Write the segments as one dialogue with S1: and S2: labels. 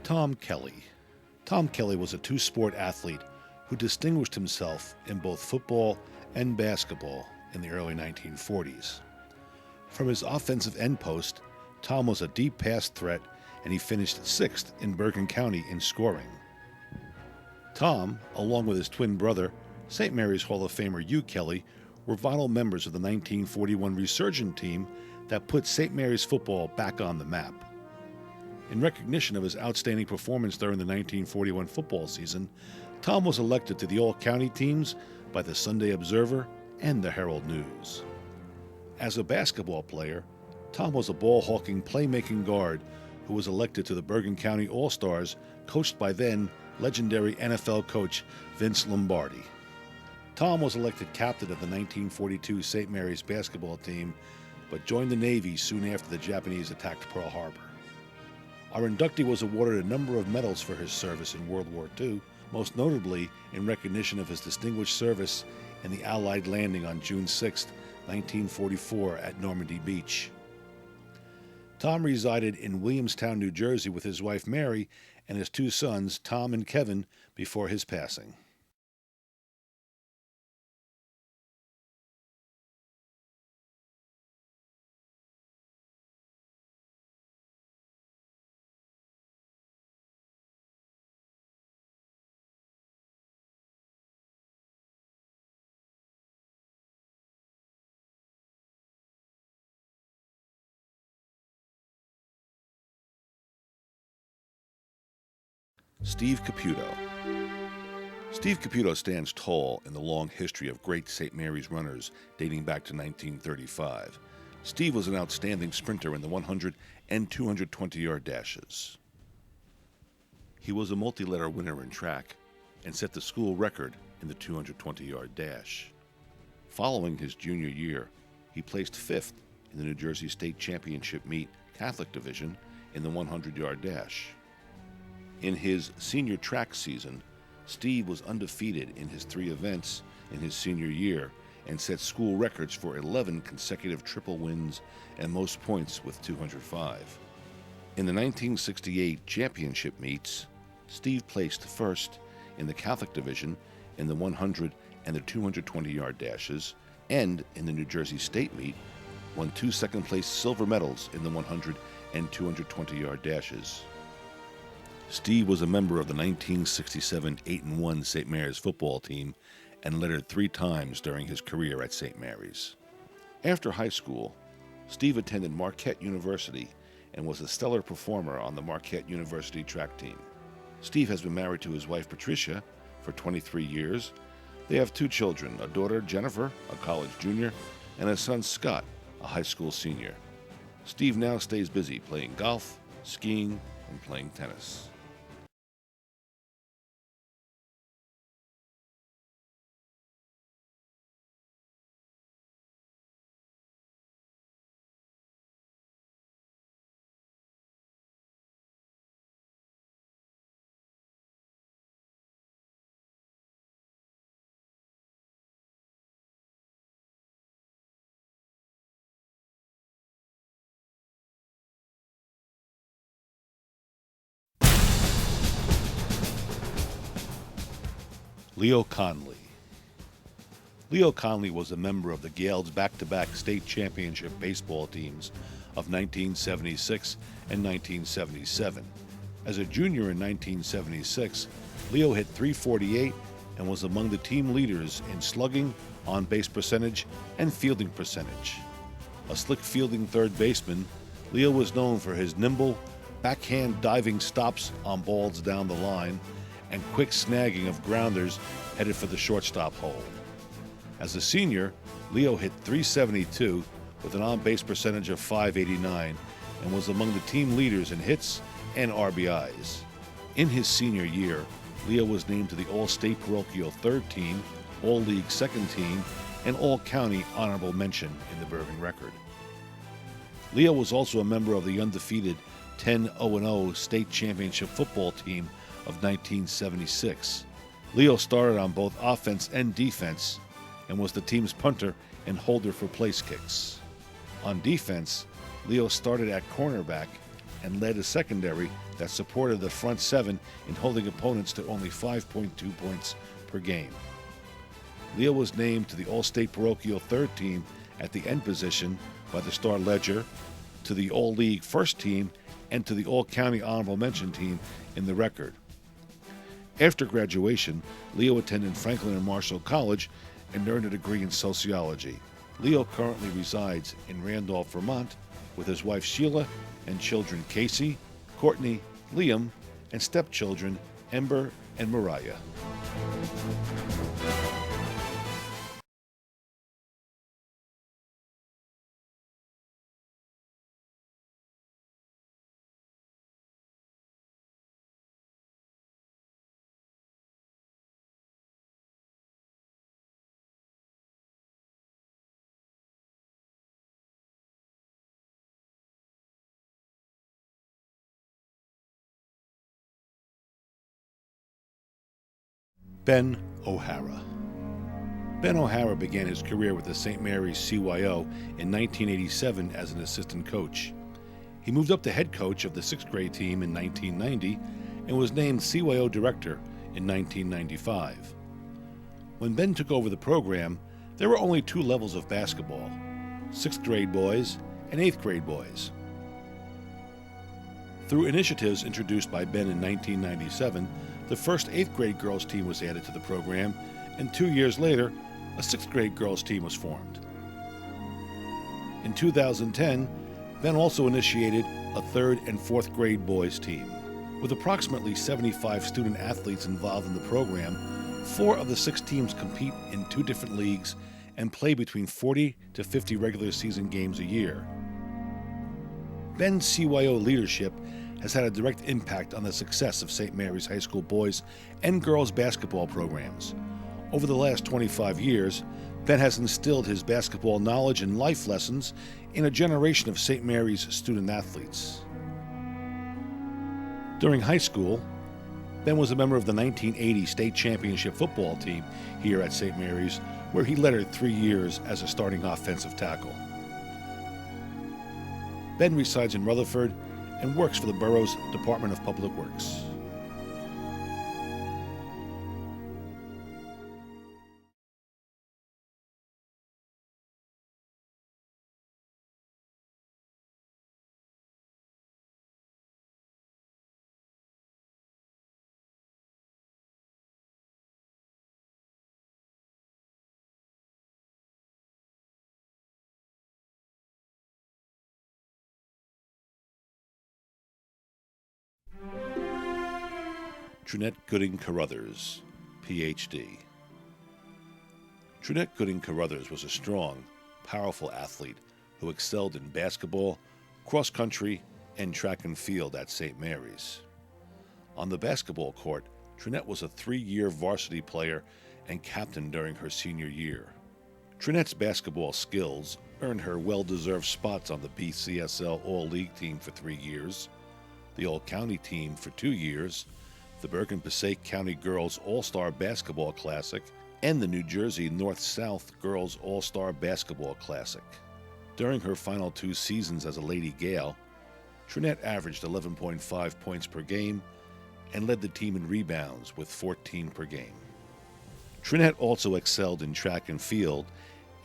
S1: Tom Kelly. Tom Kelly was a two-sport athlete who distinguished himself in both football and basketball in the early 1940s. From his offensive end post, Tom was a deep pass threat, and he finished sixth in Bergen County in scoring. Tom, along with his twin brother, St. Mary's Hall of Famer Hugh Kelly, were vital members of the 1941 resurgent team that put St. Mary's football back on the map. In recognition of his outstanding performance during the 1941 football season, Tom was elected to the all-county teams by the Sunday Observer and the Herald News. As a basketball player, Tom was a ball-hawking, playmaking guard who was elected to the Bergen County All-Stars, coached by then legendary NFL coach Vince Lombardi. Tom was elected captain of the 1942 St. Mary's basketball team, but joined the Navy soon after the Japanese attacked Pearl Harbor. Our inductee was awarded a number of medals for his service in World War II, most notably in recognition of his distinguished service in the Allied landing on June 6, 1944 at Normandy Beach. Tom resided in Williamstown, New Jersey with his wife Mary and his two sons, Tom and Kevin, before his passing. Steve Caputo. Steve Caputo stands tall in the long history of great St. Mary's runners dating back to 1935. Steve was an outstanding sprinter in the 100 and 220-yard dashes. He was a multi-letter winner in track and set the school record in the 220-yard dash. Following his junior year, he placed fifth in the New Jersey State Championship meet Catholic Division in the 100-yard dash. In his senior track season, Steve was undefeated in his three events in his senior year and set school records for 11 consecutive triple wins and most points with 205. In the 1968 championship meets, Steve placed first in the Catholic Division in the 100 and the 220-yard dashes, and in the New Jersey State meet, won two second-place silver medals in the 100 and 220-yard dashes. Steve was a member of the 1967 8-1 St. Mary's football team and lettered 3 times during his career at St. Mary's. After high school, Steve attended Marquette University and was a stellar performer on the Marquette University track team. Steve has been married to his wife Patricia for 23 years. They have 2 children, a daughter Jennifer, a college junior, and a son Scott, a high school senior. Steve now stays busy playing golf, skiing, and playing tennis. Leo Conley. Leo Conley was a member of the Gales' back-to-back state championship baseball teams of 1976 and 1977. As a junior in 1976, Leo hit .348 and was among the team leaders in slugging, on-base percentage, and fielding percentage. A slick fielding third baseman, Leo was known for his nimble, backhand diving stops on balls down the line and quick snagging of grounders headed for the shortstop hole. As a senior, Leo hit .372 with an on-base percentage of .589 and was among the team leaders in hits and RBIs. In his senior year, Leo was named to the All-State Parochial Third Team, All-League Second Team, and All-County Honorable Mention in the Bergen record. Leo was also a member of the undefeated 10-0-0 state championship football team of 1976. Leo started on both offense and defense and was the team's punter and holder for place kicks. On defense, Leo started at cornerback and led a secondary that supported the front seven in holding opponents to only 5.2 points per game. Leah was named to the All-State Parochial third team at the end position by the Star-Ledger, to the All-League first team, and to the All-County Honorable Mention team in the record. After graduation, Leo attended Franklin and Marshall College and earned a degree in sociology. Leo currently resides in Randolph, Vermont, with his wife Sheila and children Casey, Courtney, Liam, and stepchildren Ember and Mariah. Ben O'Hara. Ben O'Hara began his career with the St. Mary's CYO in 1987 as an assistant coach. He moved up to head coach of the 6th grade team in 1990 and was named CYO director in 1995. When Ben took over the program, there were only 2 levels of basketball: 6th grade boys and 8th grade boys. Through initiatives introduced by Ben in 1997, the first 8th grade girls team was added to the program, and 2 years later, a 6th grade girls team was formed. In 2010, Ben also initiated a 3rd and 4th grade boys team. With approximately 75 student athletes involved in the program, 4 of the 6 teams compete in 2 different leagues and play between 40 to 50 regular season games a year. Ben's CYO leadership has had a direct impact on the success of St. Mary's High School boys and girls basketball programs. Over the last 25 years, Ben has instilled his basketball knowledge and life lessons in a generation of St. Mary's student athletes. During high school, Ben was a member of the 1980 state championship football team here at St. Mary's, where he led it 3 years as a starting offensive tackle. Ben resides in Rutherford and works for the borough's Department of Public Works. Trinette Gooding Carruthers, Ph.D. Trinette Gooding Carruthers was a strong, powerful athlete who excelled in basketball, cross country, and track and field at St. Mary's. On the basketball court, Trinette was a 3-year varsity player and captain during her senior year. Trinette's basketball skills earned her well-deserved spots on the BCSL All-League team for 3 years, the All-County team for 2 years, the Bergen-Passaic County Girls All-Star Basketball Classic, and the New Jersey North-South Girls All-Star Basketball Classic. During her final 2 seasons as a Lady Gale, Trinette averaged 11.5 points per game and led the team in rebounds with 14 per game. Trinette also excelled in track and field,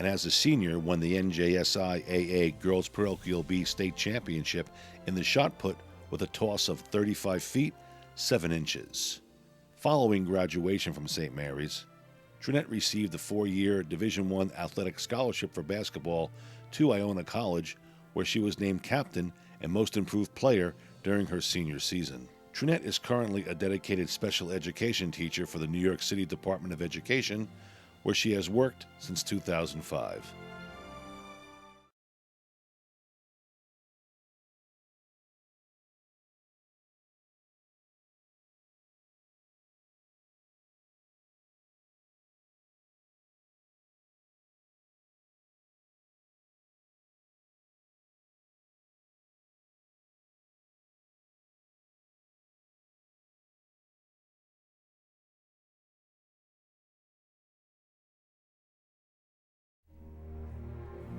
S1: and as a senior won the NJSI AA Girls Parochial B State Championship in the shot put with a toss of 35 feet, 7 inches. Following graduation from St. Mary's, Trinette received a 4-year Division I athletic scholarship for basketball to Iona College, where she was named captain and most improved player during her senior season. Trinette is currently a dedicated special education teacher for the New York City Department of Education, where she has worked since 2005.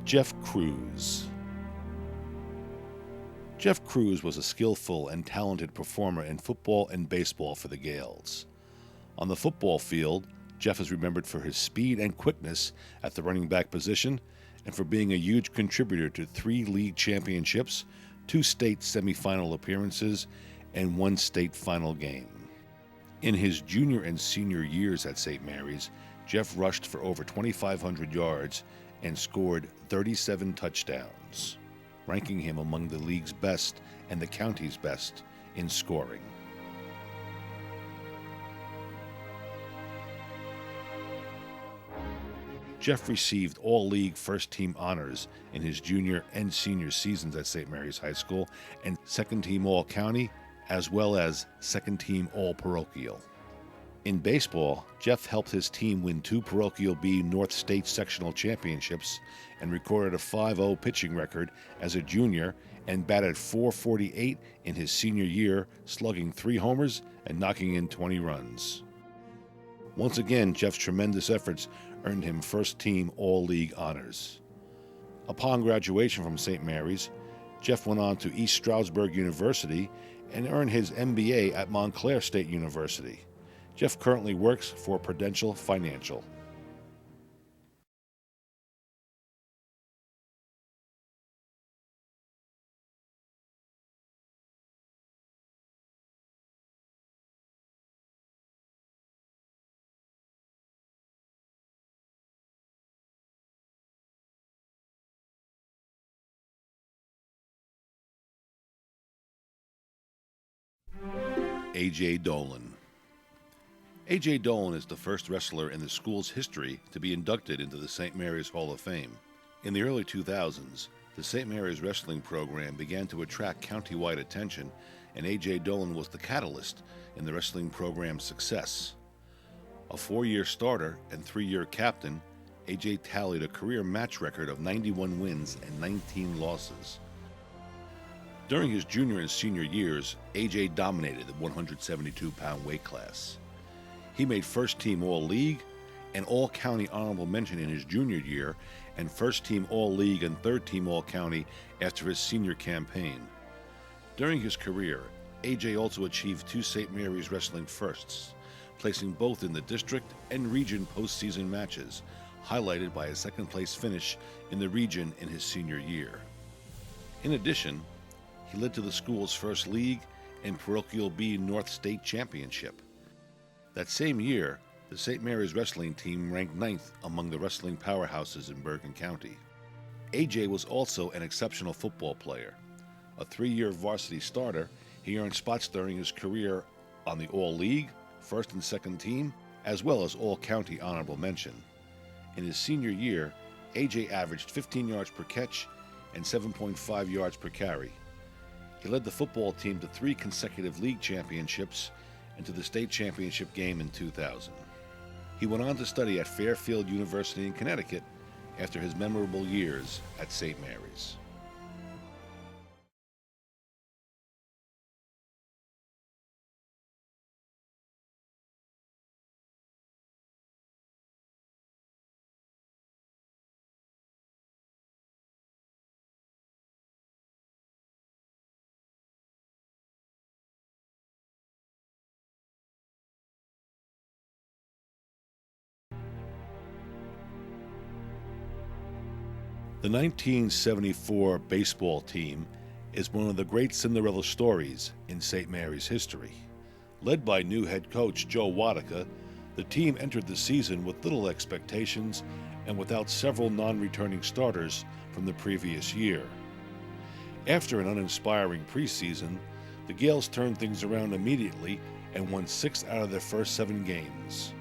S1: Jeff Cruz. Jeff Cruz was a skillful and talented performer in football and baseball for the Gales. On the football field, Jeff is remembered for his speed and quickness at the running back position and for being a huge contributor to 3 league championships, 2 state semifinal appearances, and 1 state final game. In his junior and senior years at St. Mary's, Jeff rushed for over 2,500 yards and scored 37 touchdowns, ranking him among the league's best and the county's best in scoring. Jeff received all-league first-team honors in his junior and senior seasons at St. Mary's High School and second-team all-county, as well as second-team all-parochial. In baseball, Jeff helped his team win 2 Parochial B North State Sectional Championships and recorded a 5-0 pitching record as a junior and batted .448 in his senior year, slugging 3 homers and knocking in 20 runs. Once again, Jeff's tremendous efforts earned him first-team all-league honors. Upon graduation from St. Mary's, Jeff went on to East Stroudsburg University and earned his MBA at Montclair State University. Jeff currently works for Prudential Financial. A.J. Dolan. A.J. Dolan is the first wrestler in the school's history to be inducted into the St. Mary's Hall of Fame. In the early 2000s, the St. Mary's wrestling program began to attract county-wide attention, and A.J. Dolan was the catalyst in the wrestling program's success. A 4-year starter and 3-year captain, A.J. tallied a career match record of 91 wins and 19 losses. During his junior and senior years, A.J. dominated the 172-pound weight class. He made first-team All-League and All-County Honorable Mention in his junior year and first-team All-League and third-team All-County after his senior campaign. During his career, A.J. also achieved 2 St. Mary's wrestling firsts, placing both in the district and region postseason matches, highlighted by a second-place finish in the region in his senior year. In addition, he led to the school's first league and Parochial B North State Championship. That same year, the St. Mary's wrestling team ranked 9th among the wrestling powerhouses in Bergen County. A.J. was also an exceptional football player. A 3-year varsity starter, he earned spots during his career on the All-League, first and second team, as well as All-County Honorable Mention. In his senior year, A.J. averaged 15 yards per catch and 7.5 yards per carry. He led the football team to 3 consecutive league championships and to the state championship game in 2000. He went on to study at Fairfield University in Connecticut after his memorable years at St. Mary's. The 1974 baseball team is one of the great Cinderella stories in St. Mary's history. Led by new head coach Joe Wadika, the team entered the season with little expectations and without several non-returning starters from the previous year. After an uninspiring preseason, the Gales turned things around immediately and won 6 out of their first 7 games.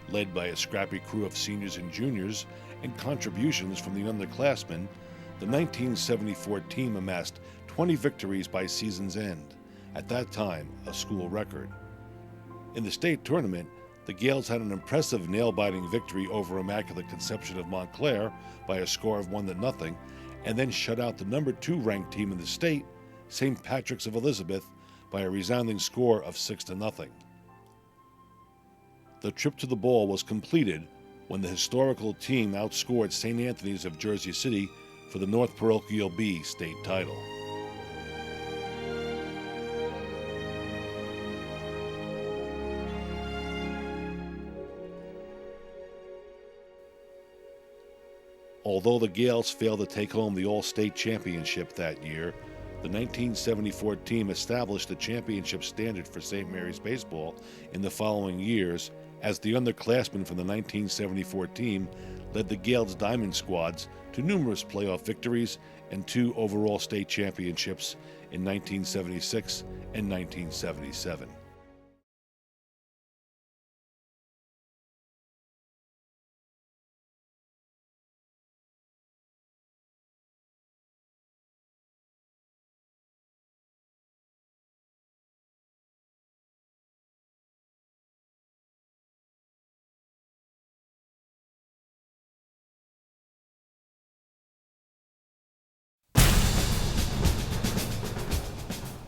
S1: Led by a scrappy crew of seniors and juniors and contributions from the underclassmen, the 1974 team amassed 20 victories by season's end, at that time a school record. In the state tournament, the Gales had an impressive nail-biting victory over Immaculate Conception of Montclair by a score of 1-0, and then shut out the number 2 ranked team in the state, St. Patrick's of Elizabeth, by a resounding score of 6-0. The trip to the ball was completed when the historical team outscored St. Anthony's of Jersey City for the North Parochial B state title. Although the Gales failed to take home the All-State Championship that year, the 1974 team established the championship standard for St. Mary's baseball in the following years, as the underclassmen from the 1974 team led the Gales Diamond squads to numerous playoff victories and 2 overall state championships in 1976 and 1977.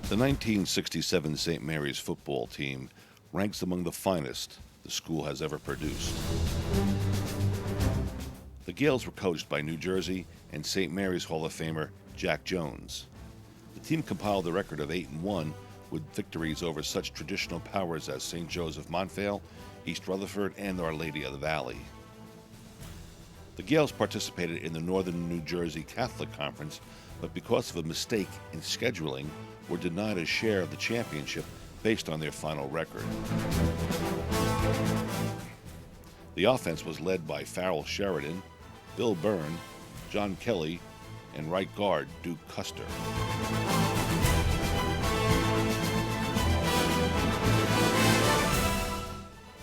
S1: The 1967 St. Mary's football team ranks among the finest the school has ever produced. The Gales were coached by New Jersey and St. Mary's Hall of Famer Jack Jones. The team compiled a record of 8-1 with victories over such traditional powers as St. Joseph Montvale, East Rutherford, and Our Lady of the Valley. The Gales participated in the Northern New Jersey Catholic Conference, but because of a mistake in scheduling, were denied a share of the championship based on their final record. The offense was led by Farrell Sheridan, Bill Byrne, John Kelly, and right guard Duke Custer.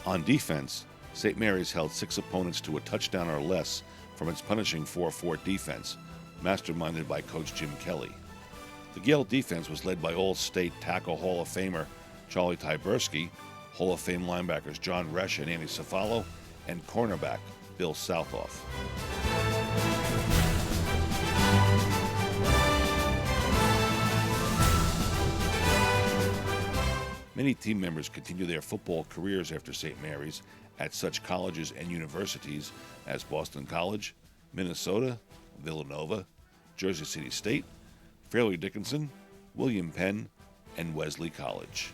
S1: On defense, St. Mary's held 6 opponents to a touchdown or less from its punishing 4-4 defense, masterminded by Coach Jim Kelly. The Gale defense was led by All-State Tackle Hall of Famer Charlie Tyberski, Hall of Fame linebackers John Resch and Andy Cefalo, and cornerback Bill Southoff. Many team members continue their football careers after St. Mary's at such colleges and universities as Boston College, Minnesota, Villanova, Jersey City State, Fairleigh Dickinson, William Penn, and Wesley College.